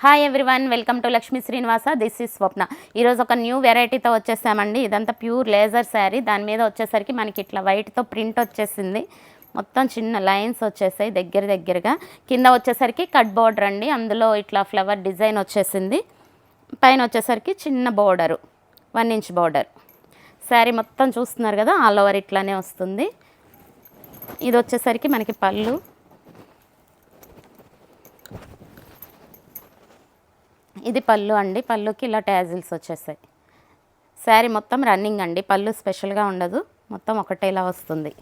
Hi everyone, welcome to Lakshmi Srinivasa. This is Swapna. ఈరోజు ఒక new వెరైటీతో వచ్చేసామండి. ఇదంతా ప్యూర్ లేజర్ శారీ. దాని మీద వచ్చేసరికి మనకి ఇట్లా వైట్తో ప్రింట్ వచ్చేసింది. మొత్తం చిన్న లైన్స్ వచ్చేసాయి దగ్గరగా. కింద వచ్చేసరికి కట్ బోర్డర్ అండి. అందులో ఇట్లా ఫ్లవర్ డిజైన్ వచ్చేసింది. పైన వచ్చేసరికి చిన్న బోర్డరు, 1 ఇంచ్ బోర్డర్. శారీ మొత్తం చూస్తున్నారు కదా, ఆల్ ఓవర్ ఇట్లానే వస్తుంది. ఇది వచ్చేసరికి మనకి పళ్ళు. ఇది పళ్ళు అండి. పళ్ళుకి ఇలా ట్యాజిల్స్ వచ్చేసాయి. శారీ మొత్తం రన్నింగ్ అండి. పళ్ళు స్పెషల్గా ఉండదు, మొత్తం ఒకటేలా వస్తుంది.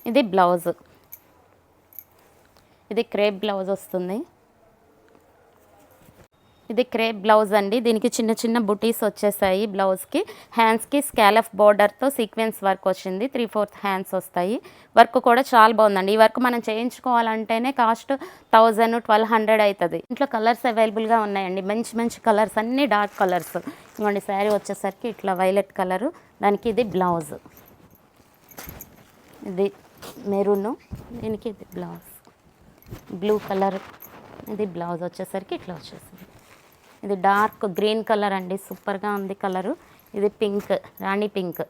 ఇది బ్లౌజ్. ఇది క్రేప్ బ్లౌజ్ వస్తుంది. ఇది క్రేప్ బ్లౌజ్ అండి. దీనికి చిన్న చిన్న బుటీస్ వచ్చేసాయి. బ్లౌజ్కి హ్యాండ్స్కి స్కాలఫ్ బోర్డర్తో సీక్వెన్స్ వర్క్ వచ్చింది. 3/4 హ్యాండ్స్ వస్తాయి. వర్క్ కూడా చాలా బాగుందండి. ఈ వర్క్ మనం చేయించుకోవాలంటేనే కాస్ట్ 1000-1200 అవుతుంది. ఇంట్లో కలర్స్ అవైలబుల్గా ఉన్నాయండి. మంచి కలర్స్, అన్నీ డార్క్ కలర్స్. ఇవ్వండి, శారీ వచ్చేసరికి ఇట్లా వైలెట్ కలరు. దానికి ఇది బ్లౌజ్. ఇది మెరూను, దీనికి ఇది బ్లౌజ్. Blue colour. ఇది బ్లౌజ్ వచ్చేసరికి ఇట్లా వచ్చేసింది. ఇది డార్క్ గ్రీన్ కలర్ అండి. సూపర్గా ఉంది కలరు. ఇది పింక్, రాణి పింక్.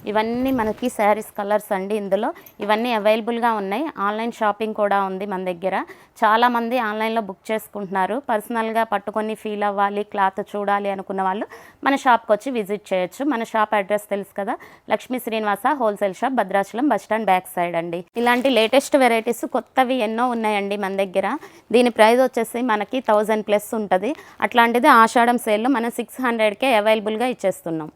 ఇవన్నీ మనకి శారీస్ కలర్స్ అండి. ఇందులో ఇవన్నీ అవైలబుల్గా ఉన్నాయి. ఆన్లైన్ షాపింగ్ కూడా ఉంది మన దగ్గర. చాలామంది ఆన్లైన్లో బుక్ చేసుకుంటున్నారు. పర్సనల్గా పట్టుకొని ఫీల్ అవ్వాలి, క్లాత్ చూడాలి అనుకున్న వాళ్ళు మన షాప్కి వచ్చి విజిట్ చేయొచ్చు. మన షాప్ అడ్రస్ తెలుసు కదా, Lakshmi Srinivasa wholesale shop, Bhadrachalam bus stand back side అండి. ఇలాంటి లేటెస్ట్ వెరైటీస్ కొత్తవి ఎన్నో ఉన్నాయండి మన దగ్గర. దీని ప్రైస్ వచ్చేసి మనకి 1000+ ఉంటుంది. అట్లాంటిది ఆషాఢం సేల్లో మనం 600కే అవైలబుల్గా ఇచ్చేస్తున్నాం.